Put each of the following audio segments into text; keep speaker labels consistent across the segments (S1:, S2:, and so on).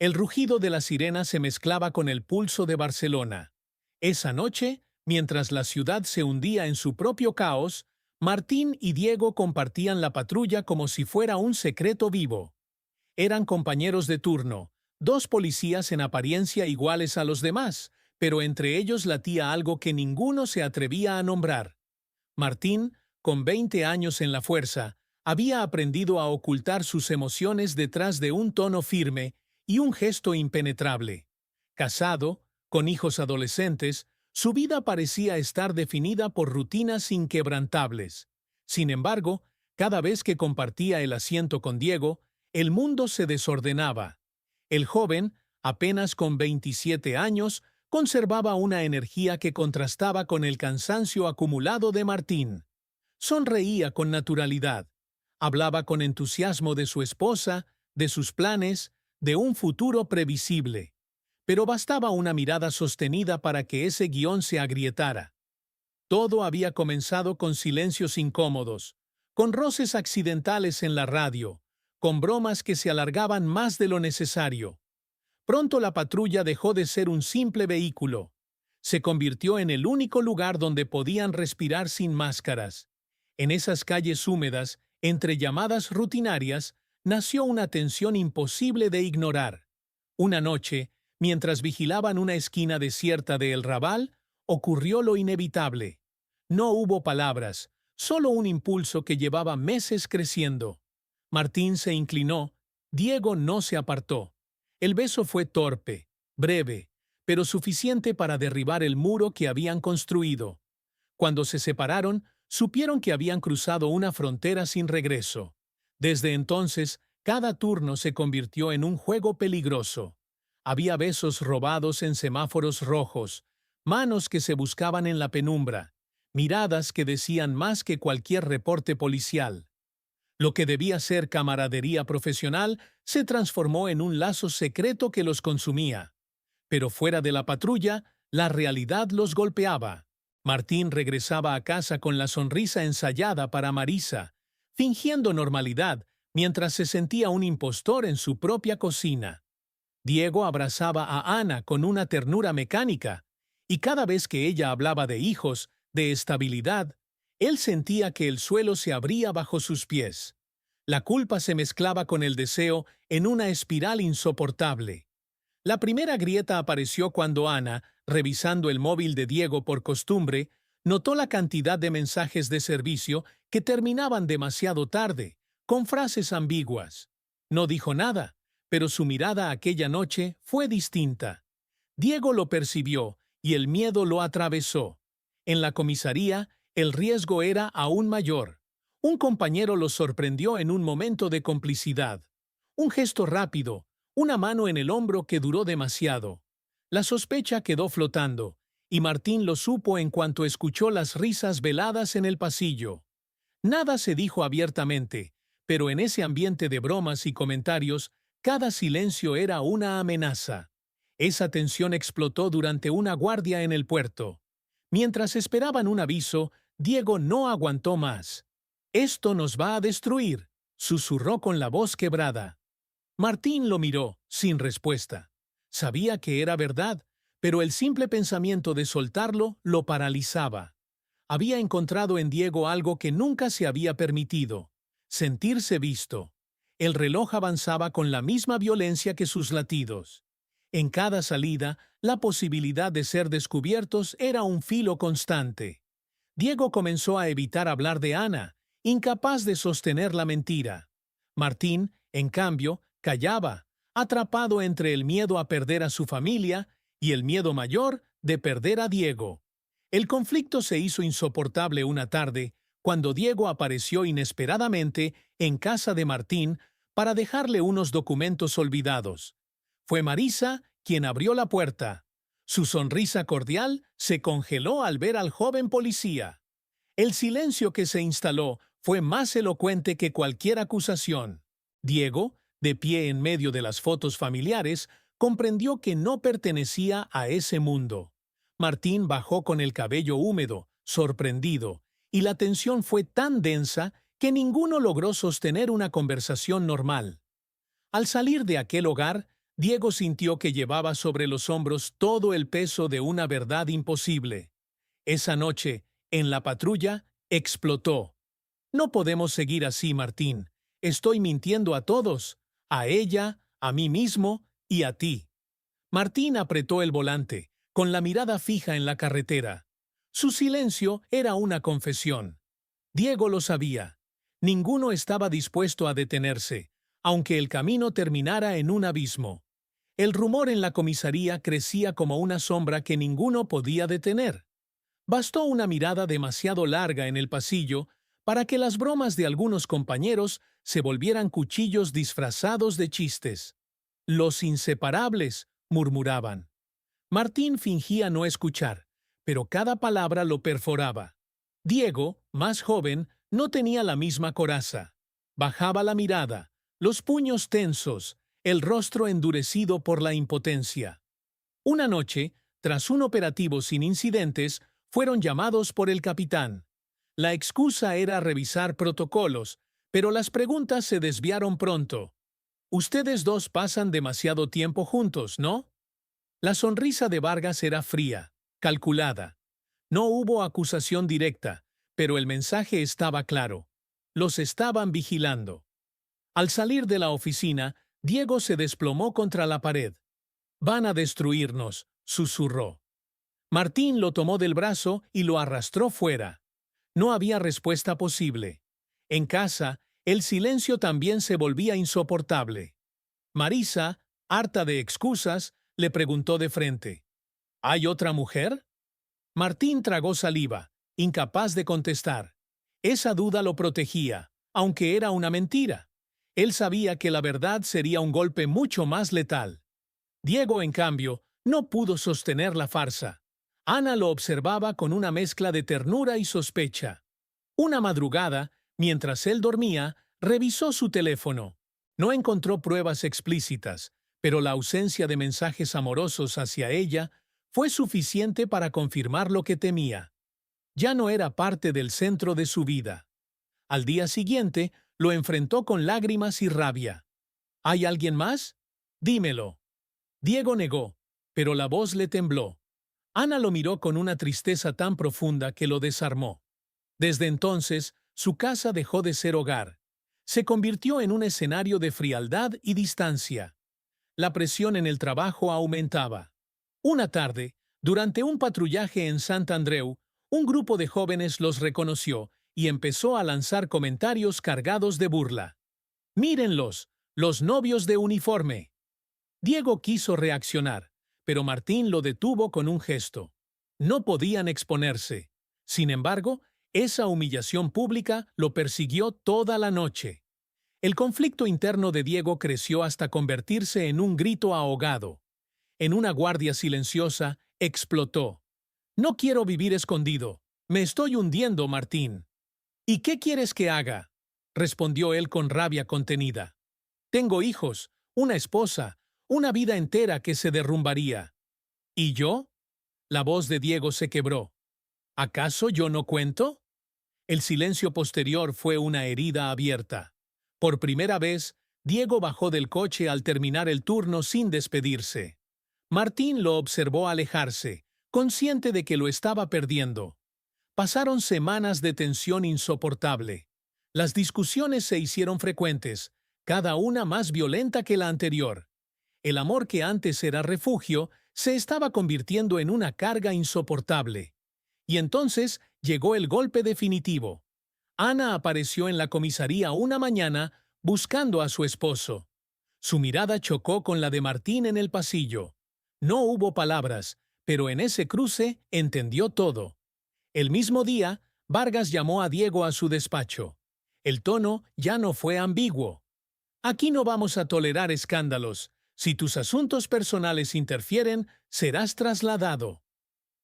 S1: El rugido de la sirena se mezclaba con el pulso de Barcelona. Esa noche, mientras la ciudad se hundía en su propio caos, Martín y Diego compartían la patrulla como si fuera un secreto vivo. Eran compañeros de turno, dos policías en apariencia iguales a los demás, pero entre ellos latía algo que ninguno se atrevía a nombrar. Martín, con 20 años en la fuerza, había aprendido a ocultar sus emociones detrás de un tono firme y un gesto impenetrable. Casado, con hijos adolescentes, su vida parecía estar definida por rutinas inquebrantables. Sin embargo, cada vez que compartía el asiento con Diego, el mundo se desordenaba. El joven, apenas con 27 años, conservaba una energía que contrastaba con el cansancio acumulado de Martín. Sonreía con naturalidad. Hablaba con entusiasmo de su esposa, de sus planes, de un futuro previsible. Pero bastaba una mirada sostenida para que ese guión se agrietara. Todo había comenzado con silencios incómodos, con roces accidentales en la radio, con bromas que se alargaban más de lo necesario. Pronto la patrulla dejó de ser un simple vehículo. Se convirtió en el único lugar donde podían respirar sin máscaras. En esas calles húmedas, entre llamadas rutinarias, nació una tensión imposible de ignorar. Una noche, mientras vigilaban una esquina desierta de El Raval, ocurrió lo inevitable. No hubo palabras, solo un impulso que llevaba meses creciendo. Martín se inclinó, Diego no se apartó. El beso fue torpe, breve, pero suficiente para derribar el muro que habían construido. Cuando se separaron, supieron que habían cruzado una frontera sin regreso. Desde entonces, cada turno se convirtió en un juego peligroso. Había besos robados en semáforos rojos, manos que se buscaban en la penumbra, miradas que decían más que cualquier reporte policial. Lo que debía ser camaradería profesional se transformó en un lazo secreto que los consumía. Pero fuera de la patrulla, la realidad los golpeaba. Martín regresaba a casa con la sonrisa ensayada para Marisa, fingiendo normalidad mientras se sentía un impostor en su propia cocina. Diego abrazaba a Ana con una ternura mecánica, y cada vez que ella hablaba de hijos, de estabilidad, él sentía que el suelo se abría bajo sus pies. La culpa se mezclaba con el deseo en una espiral insoportable. La primera grieta apareció cuando Ana, revisando el móvil de Diego por costumbre, notó la cantidad de mensajes de servicio que terminaban demasiado tarde, con frases ambiguas. No dijo nada, pero su mirada aquella noche fue distinta. Diego lo percibió y el miedo lo atravesó. En la comisaría, el riesgo era aún mayor. Un compañero los sorprendió en un momento de complicidad. Un gesto rápido, una mano en el hombro que duró demasiado. La sospecha quedó flotando, y Martín lo supo en cuanto escuchó las risas veladas en el pasillo. Nada se dijo abiertamente, pero en ese ambiente de bromas y comentarios, cada silencio era una amenaza. Esa tensión explotó durante una guardia en el puerto. Mientras esperaban un aviso, Diego no aguantó más. «Esto nos va a destruir», susurró con la voz quebrada. Martín lo miró, sin respuesta. Sabía que era verdad, pero el simple pensamiento de soltarlo lo paralizaba. Había encontrado en Diego algo que nunca se había permitido: sentirse visto. El reloj avanzaba con la misma violencia que sus latidos. En cada salida, la posibilidad de ser descubiertos era un filo constante. Diego comenzó a evitar hablar de Ana, incapaz de sostener la mentira. Martín, en cambio, callaba, atrapado entre el miedo a perder a su familia y el miedo mayor de perder a Diego. El conflicto se hizo insoportable una tarde, cuando Diego apareció inesperadamente en casa de Martín para dejarle unos documentos olvidados. Fue Marisa quien abrió la puerta. Su sonrisa cordial se congeló al ver al joven policía. El silencio que se instaló fue más elocuente que cualquier acusación. Diego, de pie en medio de las fotos familiares, comprendió que no pertenecía a ese mundo. Martín bajó con el cabello húmedo, sorprendido, y la tensión fue tan densa que ninguno logró sostener una conversación normal. Al salir de aquel hogar, Diego sintió que llevaba sobre los hombros todo el peso de una verdad imposible. Esa noche, en la patrulla, explotó. No podemos seguir así, Martín. Estoy mintiendo a todos, a ella, a mí mismo y a ti. Martín apretó el volante, con la mirada fija en la carretera. Su silencio era una confesión. Diego lo sabía. Ninguno estaba dispuesto a detenerse, aunque el camino terminara en un abismo. El rumor en la comisaría crecía como una sombra que ninguno podía detener. Bastó una mirada demasiado larga en el pasillo para que las bromas de algunos compañeros se volvieran cuchillos disfrazados de chistes. Los inseparables, murmuraban. Martín fingía no escuchar, pero cada palabra lo perforaba. Diego, más joven, no tenía la misma coraza. Bajaba la mirada, los puños tensos, el rostro endurecido por la impotencia. Una noche, tras un operativo sin incidentes, fueron llamados por el capitán. La excusa era revisar protocolos, pero las preguntas se desviaron pronto. Ustedes dos pasan demasiado tiempo juntos, ¿no? La sonrisa de Vargas era fría, calculada. No hubo acusación directa, pero el mensaje estaba claro. Los estaban vigilando. Al salir de la oficina, Diego se desplomó contra la pared. «Van a destruirnos», susurró. Martín lo tomó del brazo y lo arrastró fuera. No había respuesta posible. En casa, el silencio también se volvía insoportable. Marisa, harta de excusas, le preguntó de frente. ¿Hay otra mujer? Martín tragó saliva, incapaz de contestar. Esa duda lo protegía, aunque era una mentira. Él sabía que la verdad sería un golpe mucho más letal. Diego, en cambio, no pudo sostener la farsa. Ana lo observaba con una mezcla de ternura y sospecha. Una madrugada, mientras él dormía, revisó su teléfono. No encontró pruebas explícitas, pero la ausencia de mensajes amorosos hacia ella fue suficiente para confirmar lo que temía. Ya no era parte del centro de su vida. Al día siguiente, lo enfrentó con lágrimas y rabia. ¿Hay alguien más? Dímelo. Diego negó, pero la voz le tembló. Ana lo miró con una tristeza tan profunda que lo desarmó. Desde entonces, su casa dejó de ser hogar. Se convirtió en un escenario de frialdad y distancia. La presión en el trabajo aumentaba. Una tarde, durante un patrullaje en Sant Andreu, un grupo de jóvenes los reconoció y empezó a lanzar comentarios cargados de burla. «Mírenlos, los novios de uniforme». Diego quiso reaccionar, pero Martín lo detuvo con un gesto. No podían exponerse. Sin embargo, esa humillación pública lo persiguió toda la noche. El conflicto interno de Diego creció hasta convertirse en un grito ahogado. En una guardia silenciosa, explotó. «No quiero vivir escondido. Me estoy hundiendo, Martín». «¿Y qué quieres que haga?», respondió él con rabia contenida. «Tengo hijos, una esposa, una vida entera que se derrumbaría». «¿Y yo?». La voz de Diego se quebró. ¿Acaso yo no cuento? El silencio posterior fue una herida abierta. Por primera vez, Diego bajó del coche al terminar el turno sin despedirse. Martín lo observó alejarse, consciente de que lo estaba perdiendo. Pasaron semanas de tensión insoportable. Las discusiones se hicieron frecuentes, cada una más violenta que la anterior. El amor que antes era refugio se estaba convirtiendo en una carga insoportable. Y entonces llegó el golpe definitivo. Ana apareció en la comisaría una mañana buscando a su esposo. Su mirada chocó con la de Martín en el pasillo. No hubo palabras, pero en ese cruce entendió todo. El mismo día, Vargas llamó a Diego a su despacho. El tono ya no fue ambiguo. «Aquí no vamos a tolerar escándalos. Si tus asuntos personales interfieren, serás trasladado».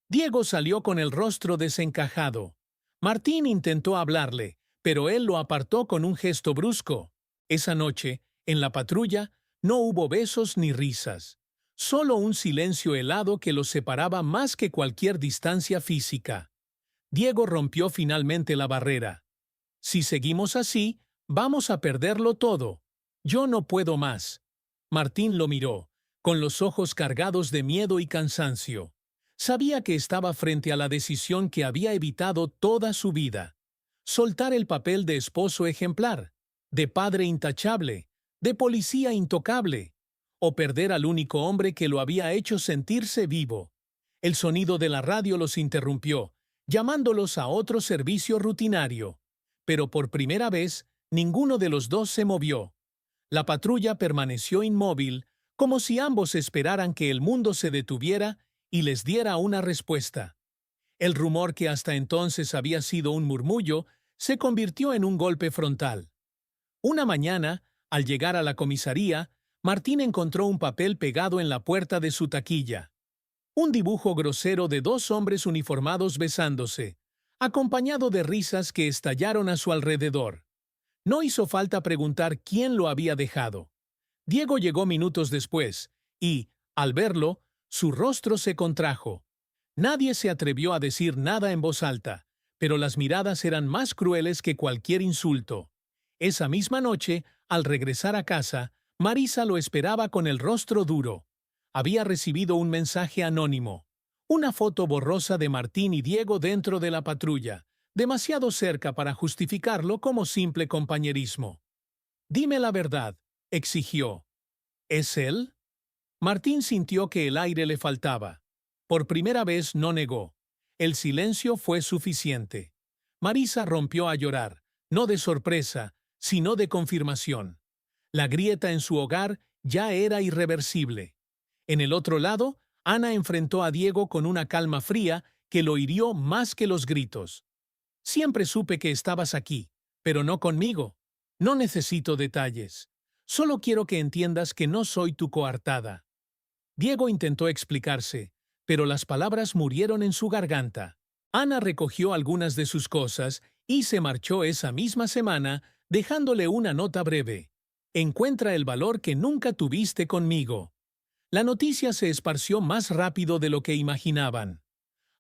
S1: Diego salió con el rostro desencajado. Martín intentó hablarle, pero él lo apartó con un gesto brusco. Esa noche, en la patrulla, no hubo besos ni risas. Solo un silencio helado que los separaba más que cualquier distancia física. Diego rompió finalmente la barrera. «Si seguimos así, vamos a perderlo todo. Yo no puedo más». Martín lo miró, con los ojos cargados de miedo y cansancio. Sabía que estaba frente a la decisión que había evitado toda su vida. Soltar el papel de esposo ejemplar, de padre intachable, de policía intocable, o perder al único hombre que lo había hecho sentirse vivo. El sonido de la radio los interrumpió, llamándolos a otro servicio rutinario. Pero por primera vez, ninguno de los dos se movió. La patrulla permaneció inmóvil, como si ambos esperaran que el mundo se detuviera y les diera una respuesta. El rumor que hasta entonces había sido un murmullo se convirtió en un golpe frontal. Una mañana, al llegar a la comisaría, Martín encontró un papel pegado en la puerta de su taquilla. Un dibujo grosero de dos hombres uniformados besándose, acompañado de risas que estallaron a su alrededor. No hizo falta preguntar quién lo había dejado. Diego llegó minutos después y, al verlo, su rostro se contrajo. Nadie se atrevió a decir nada en voz alta, pero las miradas eran más crueles que cualquier insulto. Esa misma noche, al regresar a casa, Marisa lo esperaba con el rostro duro. Había recibido un mensaje anónimo, una foto borrosa de Martín y Diego dentro de la patrulla, demasiado cerca para justificarlo como simple compañerismo. «Dime la verdad», exigió. «¿Es él?» Martín sintió que el aire le faltaba. Por primera vez no negó. El silencio fue suficiente. Marisa rompió a llorar, no de sorpresa, sino de confirmación. La grieta en su hogar ya era irreversible. En el otro lado, Ana enfrentó a Diego con una calma fría que lo hirió más que los gritos. «Siempre supe que estabas aquí, pero no conmigo. No necesito detalles. Solo quiero que entiendas que no soy tu coartada». Diego intentó explicarse, pero las palabras murieron en su garganta. Ana recogió algunas de sus cosas y se marchó esa misma semana, dejándole una nota breve. «Encuentra el valor que nunca tuviste conmigo». La noticia se esparció más rápido de lo que imaginaban.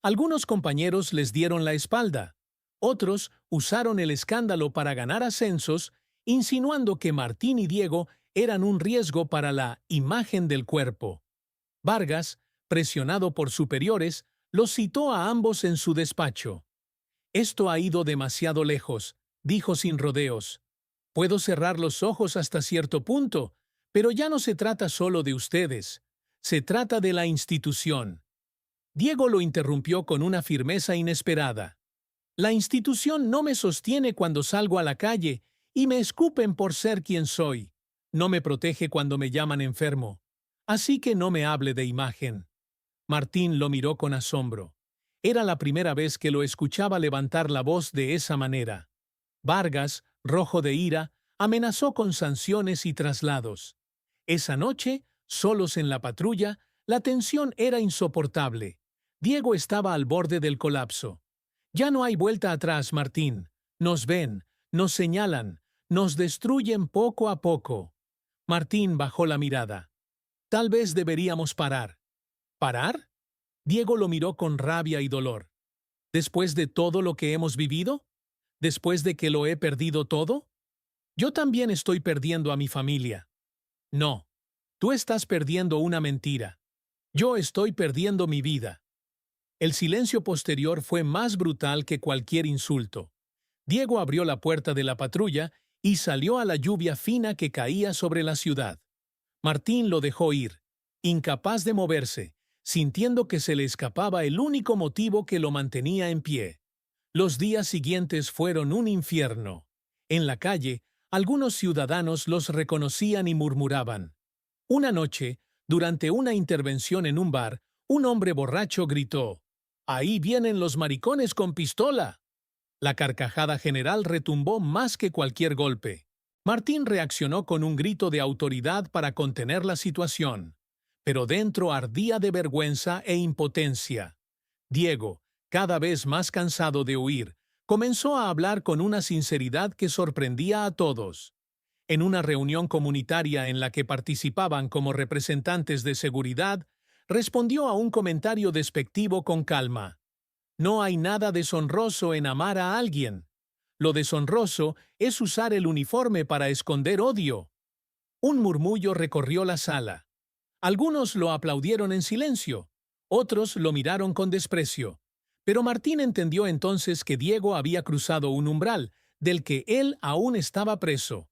S1: Algunos compañeros les dieron la espalda. Otros usaron el escándalo para ganar ascensos, insinuando que Martín y Diego eran un riesgo para la imagen del cuerpo. Vargas, presionado por superiores, los citó a ambos en su despacho. «Esto ha ido demasiado lejos», dijo sin rodeos. «Puedo cerrar los ojos hasta cierto punto, pero ya no se trata solo de ustedes. Se trata de la institución». Diego lo interrumpió con una firmeza inesperada. «La institución no me sostiene cuando salgo a la calle y me escupen por ser quien soy. No me protege cuando me llaman enfermo. Así que no me hable de imagen». Martín lo miró con asombro. Era la primera vez que lo escuchaba levantar la voz de esa manera. Vargas, rojo de ira, amenazó con sanciones y traslados. Esa noche, solos en la patrulla, la tensión era insoportable. Diego estaba al borde del colapso. «Ya no hay vuelta atrás, Martín. Nos ven, nos señalan, nos destruyen poco a poco». Martín bajó la mirada. «Tal vez deberíamos parar». «¿Parar?». Diego lo miró con rabia y dolor. «¿Después de todo lo que hemos vivido? ¿Después de que lo he perdido todo? Yo también estoy perdiendo a mi familia». «No, tú estás perdiendo una mentira. Yo estoy perdiendo mi vida». El silencio posterior fue más brutal que cualquier insulto. Diego abrió la puerta de la patrulla y salió a la lluvia fina que caía sobre la ciudad. Martín lo dejó ir, incapaz de moverse, sintiendo que se le escapaba el único motivo que lo mantenía en pie. Los días siguientes fueron un infierno. En la calle, algunos ciudadanos los reconocían y murmuraban. Una noche, durante una intervención en un bar, un hombre borracho gritó: «¡Ahí vienen los maricones con pistola!». La carcajada general retumbó más que cualquier golpe. Martín reaccionó con un grito de autoridad para contener la situación, pero dentro ardía de vergüenza e impotencia. Diego, cada vez más cansado de huir, comenzó a hablar con una sinceridad que sorprendía a todos. En una reunión comunitaria en la que participaban como representantes de seguridad, respondió a un comentario despectivo con calma. «No hay nada deshonroso en amar a alguien. Lo deshonroso es usar el uniforme para esconder odio». Un murmullo recorrió la sala. Algunos lo aplaudieron en silencio, otros lo miraron con desprecio. Pero Martín entendió entonces que Diego había cruzado un umbral, del que él aún estaba preso.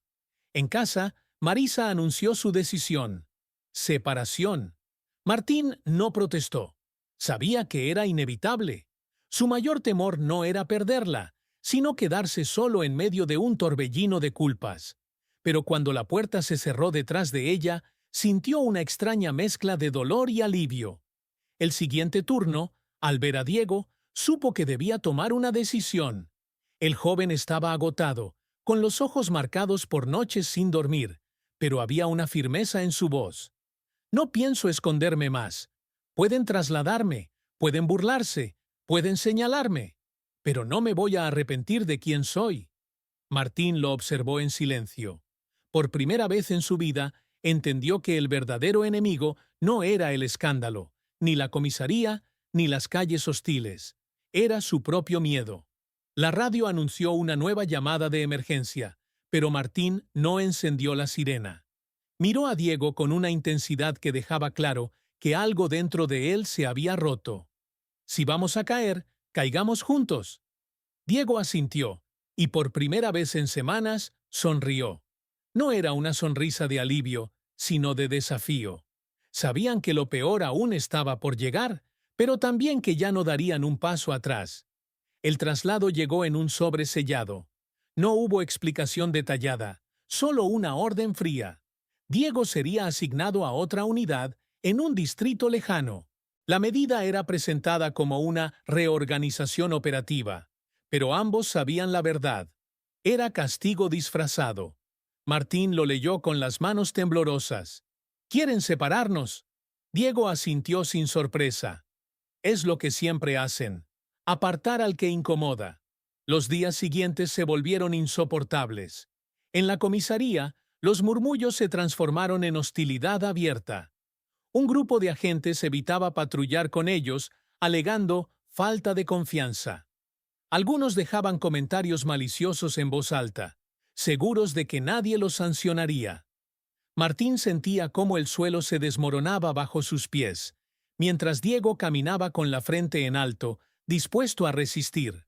S1: En casa, Marisa anunció su decisión. Separación. Martín no protestó. Sabía que era inevitable. Su mayor temor no era perderla, sino quedarse solo en medio de un torbellino de culpas. Pero cuando la puerta se cerró detrás de ella, sintió una extraña mezcla de dolor y alivio. El siguiente turno, al ver a Diego, supo que debía tomar una decisión. El joven estaba agotado, con los ojos marcados por noches sin dormir, pero había una firmeza en su voz. No pienso esconderme más. Pueden trasladarme, pueden burlarse, pueden señalarme, pero no me voy a arrepentir de quién soy. Martín lo observó en silencio. Por primera vez en su vida, entendió que el verdadero enemigo no era el escándalo, ni la comisaría, ni las calles hostiles. Era su propio miedo. La radio anunció una nueva llamada de emergencia, pero Martín no encendió la sirena. Miró a Diego con una intensidad que dejaba claro que algo dentro de él se había roto. Si vamos a caer, caigamos juntos. Diego asintió, y por primera vez en semanas, sonrió. No era una sonrisa de alivio, sino de desafío. Sabían que lo peor aún estaba por llegar, pero también que ya no darían un paso atrás. El traslado llegó en un sobre sellado. No hubo explicación detallada, solo una orden fría. Diego sería asignado a otra unidad en un distrito lejano. La medida era presentada como una reorganización operativa, pero ambos sabían la verdad. Era castigo disfrazado. Martín lo leyó con las manos temblorosas. ¿Quieren separarnos? Diego asintió sin sorpresa. Es lo que siempre hacen. Apartar al que incomoda. Los días siguientes se volvieron insoportables. En la comisaría, los murmullos se transformaron en hostilidad abierta. Un grupo de agentes evitaba patrullar con ellos, alegando falta de confianza. Algunos dejaban comentarios maliciosos en voz alta, seguros de que nadie los sancionaría. Martín sentía cómo el suelo se desmoronaba bajo sus pies, mientras Diego caminaba con la frente en alto, dispuesto a resistir.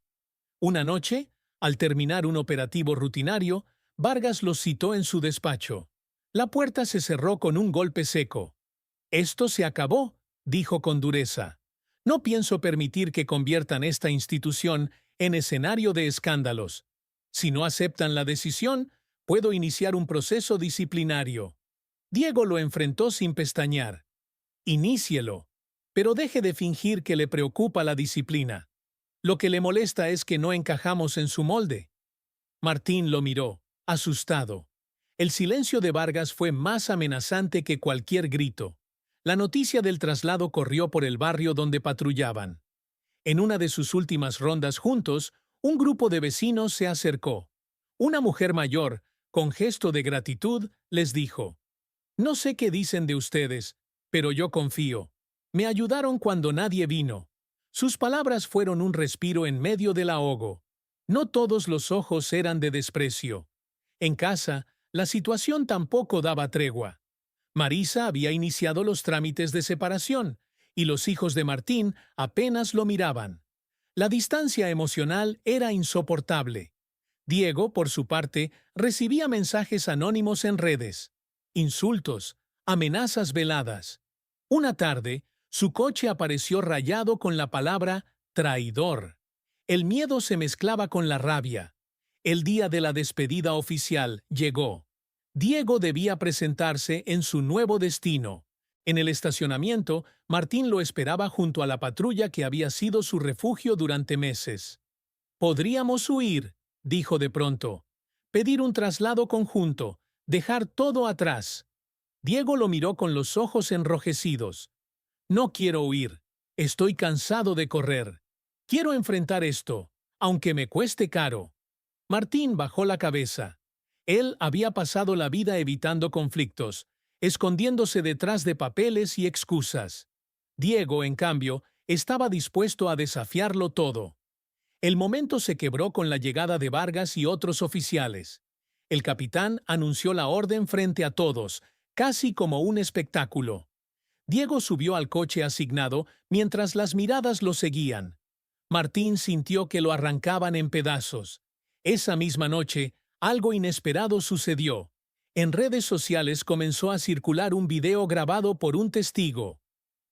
S1: Una noche, al terminar un operativo rutinario, Vargas los citó en su despacho. La puerta se cerró con un golpe seco. «Esto se acabó», dijo con dureza. «No pienso permitir que conviertan esta institución en escenario de escándalos. Si no aceptan la decisión, puedo iniciar un proceso disciplinario». Diego lo enfrentó sin pestañear. «Inícielo, pero deje de fingir que le preocupa la disciplina. Lo que le molesta es que no encajamos en su molde». Martín lo miró, asustado. El silencio de Vargas fue más amenazante que cualquier grito. La noticia del traslado corrió por el barrio donde patrullaban. En una de sus últimas rondas juntos, un grupo de vecinos se acercó. Una mujer mayor, con gesto de gratitud, les dijo: «No sé qué dicen de ustedes, pero yo confío. Me ayudaron cuando nadie vino». Sus palabras fueron un respiro en medio del ahogo. No todos los ojos eran de desprecio. En casa, la situación tampoco daba tregua. Marisa había iniciado los trámites de separación, y los hijos de Martín apenas lo miraban. La distancia emocional era insoportable. Diego, por su parte, recibía mensajes anónimos en redes, insultos, amenazas veladas. Una tarde, su coche apareció rayado con la palabra traidor. El miedo se mezclaba con la rabia. El día de la despedida oficial llegó. Diego debía presentarse en su nuevo destino. En el estacionamiento, Martín lo esperaba junto a la patrulla que había sido su refugio durante meses. «Podríamos huir», dijo de pronto. «Pedir un traslado conjunto, dejar todo atrás». Diego lo miró con los ojos enrojecidos. «No quiero huir. Estoy cansado de correr. Quiero enfrentar esto, aunque me cueste caro». Martín bajó la cabeza. Él había pasado la vida evitando conflictos, escondiéndose detrás de papeles y excusas. Diego, en cambio, estaba dispuesto a desafiarlo todo. El momento se quebró con la llegada de Vargas y otros oficiales. El capitán anunció la orden frente a todos, casi como un espectáculo. Diego subió al coche asignado mientras las miradas lo seguían. Martín sintió que lo arrancaban en pedazos. Esa misma noche, algo inesperado sucedió. En redes sociales comenzó a circular un video grabado por un testigo.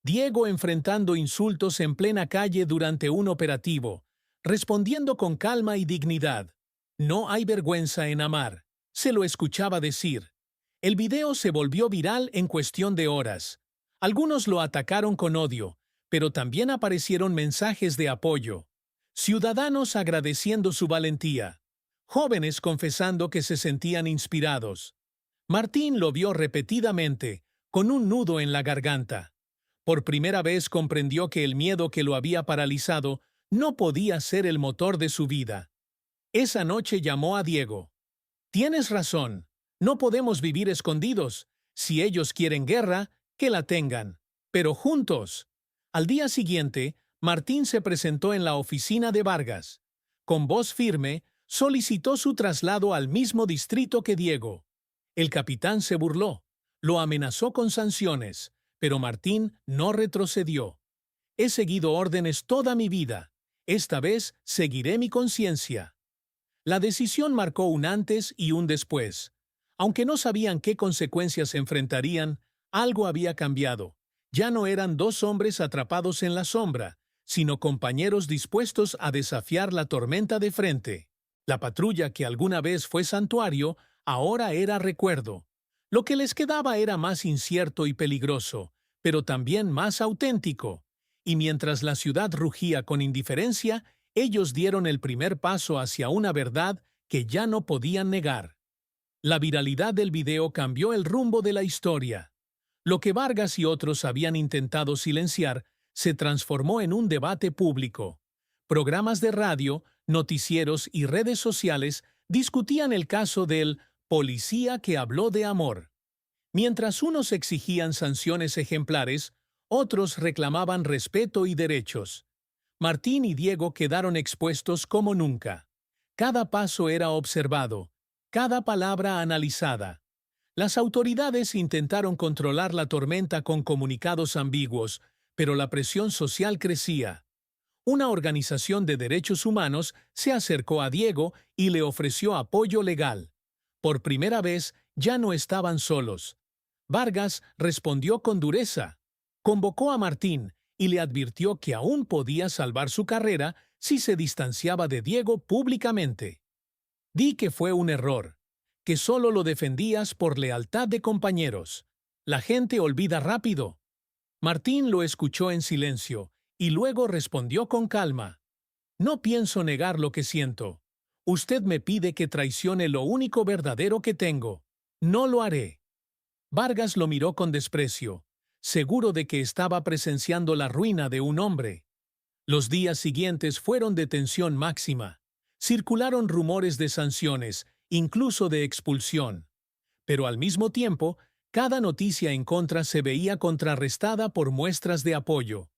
S1: Diego enfrentando insultos en plena calle durante un operativo, respondiendo con calma y dignidad. No hay vergüenza en amar, se lo escuchaba decir. El video se volvió viral en cuestión de horas. Algunos lo atacaron con odio, pero también aparecieron mensajes de apoyo. Ciudadanos agradeciendo su valentía. Jóvenes confesando que se sentían inspirados. Martín lo vio repetidamente, con un nudo en la garganta. Por primera vez comprendió que el miedo que lo había paralizado no podía ser el motor de su vida. Esa noche llamó a Diego. «Tienes razón, no podemos vivir escondidos. Si ellos quieren guerra, que la tengan, pero juntos». Al día siguiente, Martín se presentó en la oficina de Vargas. Con voz firme, solicitó su traslado al mismo distrito que Diego. El capitán se burló, lo amenazó con sanciones, pero Martín no retrocedió. «He seguido órdenes toda mi vida. Esta vez seguiré mi conciencia». La decisión marcó un antes y un después. Aunque no sabían qué consecuencias enfrentarían, algo había cambiado. Ya no eran dos hombres atrapados en la sombra, sino compañeros dispuestos a desafiar la tormenta de frente. La patrulla que alguna vez fue santuario, ahora era recuerdo. Lo que les quedaba era más incierto y peligroso, pero también más auténtico. Y mientras la ciudad rugía con indiferencia, ellos dieron el primer paso hacia una verdad que ya no podían negar. La viralidad del video cambió el rumbo de la historia. Lo que Vargas y otros habían intentado silenciar se transformó en un debate público. Programas de radio, noticieros y redes sociales discutían el caso del policía que habló de amor. Mientras unos exigían sanciones ejemplares, otros reclamaban respeto y derechos. Martín y Diego quedaron expuestos como nunca. Cada paso era observado, cada palabra analizada. Las autoridades intentaron controlar la tormenta con comunicados ambiguos, pero la presión social crecía. Una organización de derechos humanos se acercó a Diego y le ofreció apoyo legal. Por primera vez, ya no estaban solos. Vargas respondió con dureza. Convocó a Martín y le advirtió que aún podía salvar su carrera si se distanciaba de Diego públicamente. «Di que fue un error, que solo lo defendías por lealtad de compañeros. La gente olvida rápido». Martín lo escuchó en silencio y luego respondió con calma. «No pienso negar lo que siento. Usted me pide que traicione lo único verdadero que tengo. No lo haré». Vargas lo miró con desprecio, seguro de que estaba presenciando la ruina de un hombre. Los días siguientes fueron de tensión máxima. Circularon rumores de sanciones, incluso de expulsión. Pero al mismo tiempo, cada noticia en contra se veía contrarrestada por muestras de apoyo.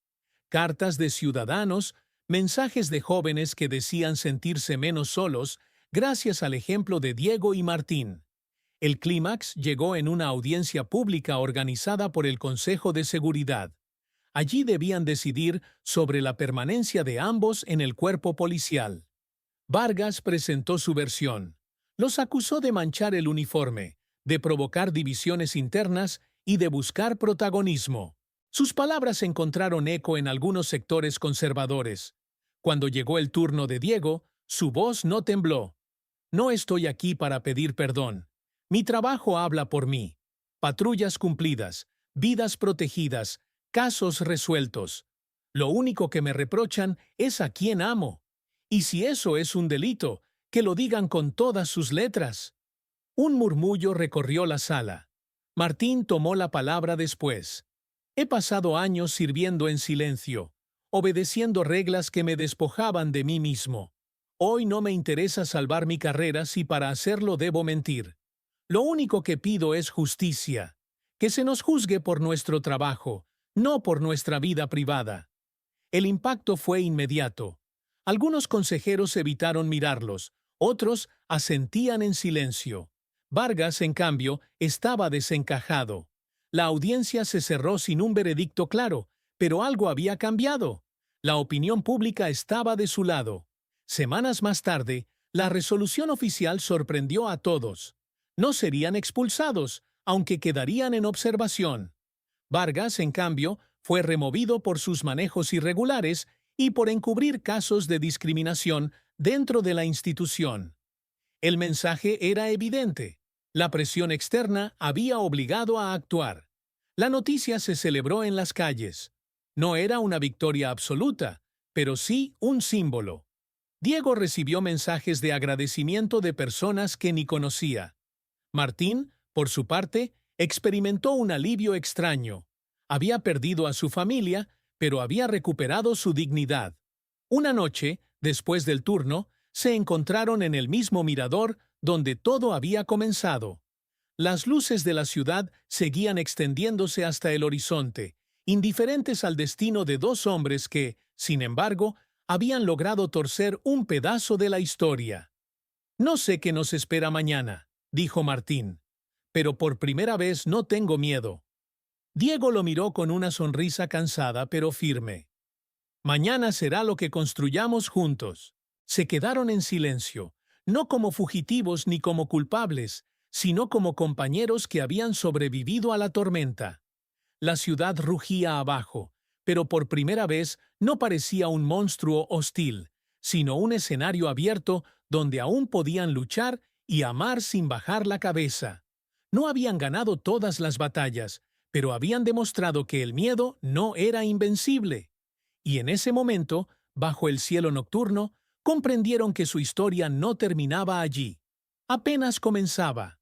S1: Cartas de ciudadanos, mensajes de jóvenes que decían sentirse menos solos gracias al ejemplo de Diego y Martín. El clímax llegó en una audiencia pública organizada por el Consejo de Seguridad. Allí debían decidir sobre la permanencia de ambos en el cuerpo policial. Vargas presentó su versión. Los acusó de manchar el uniforme, de provocar divisiones internas y de buscar protagonismo. Sus palabras encontraron eco en algunos sectores conservadores. Cuando llegó el turno de Diego, su voz no tembló. «No estoy aquí para pedir perdón. Mi trabajo habla por mí. Patrullas cumplidas, vidas protegidas, casos resueltos. Lo único que me reprochan es a quién amo. Y si eso es un delito, que lo digan con todas sus letras». Un murmullo recorrió la sala. Martín tomó la palabra después. «He pasado años sirviendo en silencio, obedeciendo reglas que me despojaban de mí mismo. Hoy no me interesa salvar mi carrera si para hacerlo debo mentir. Lo único que pido es justicia, que se nos juzgue por nuestro trabajo, no por nuestra vida privada». El impacto fue inmediato. Algunos consejeros evitaron mirarlos, otros asentían en silencio. Vargas, en cambio, estaba desencajado. La audiencia se cerró sin un veredicto claro, pero algo había cambiado. La opinión pública estaba de su lado. Semanas más tarde, la resolución oficial sorprendió a todos. No serían expulsados, aunque quedarían en observación. Vargas, en cambio, fue removido por sus manejos irregulares y por encubrir casos de discriminación dentro de la institución. El mensaje era evidente. La presión externa había obligado a actuar. La noticia se celebró en las calles. No era una victoria absoluta, pero sí un símbolo. Diego recibió mensajes de agradecimiento de personas que ni conocía. Martín, por su parte, experimentó un alivio extraño. Había perdido a su familia, pero había recuperado su dignidad. Una noche, después del turno, se encontraron en el mismo mirador donde todo había comenzado. Las luces de la ciudad seguían extendiéndose hasta el horizonte, indiferentes al destino de dos hombres que, sin embargo, habían logrado torcer un pedazo de la historia. «No sé qué nos espera mañana», dijo Martín, «pero por primera vez no tengo miedo». Diego lo miró con una sonrisa cansada pero firme. «Mañana será lo que construyamos juntos». Se quedaron en silencio, no como fugitivos ni como culpables, sino como compañeros que habían sobrevivido a la tormenta. La ciudad rugía abajo, pero por primera vez no parecía un monstruo hostil, sino un escenario abierto donde aún podían luchar y amar sin bajar la cabeza. No habían ganado todas las batallas, pero habían demostrado que el miedo no era invencible. Y en ese momento, bajo el cielo nocturno, comprendieron que su historia no terminaba allí. Apenas comenzaba.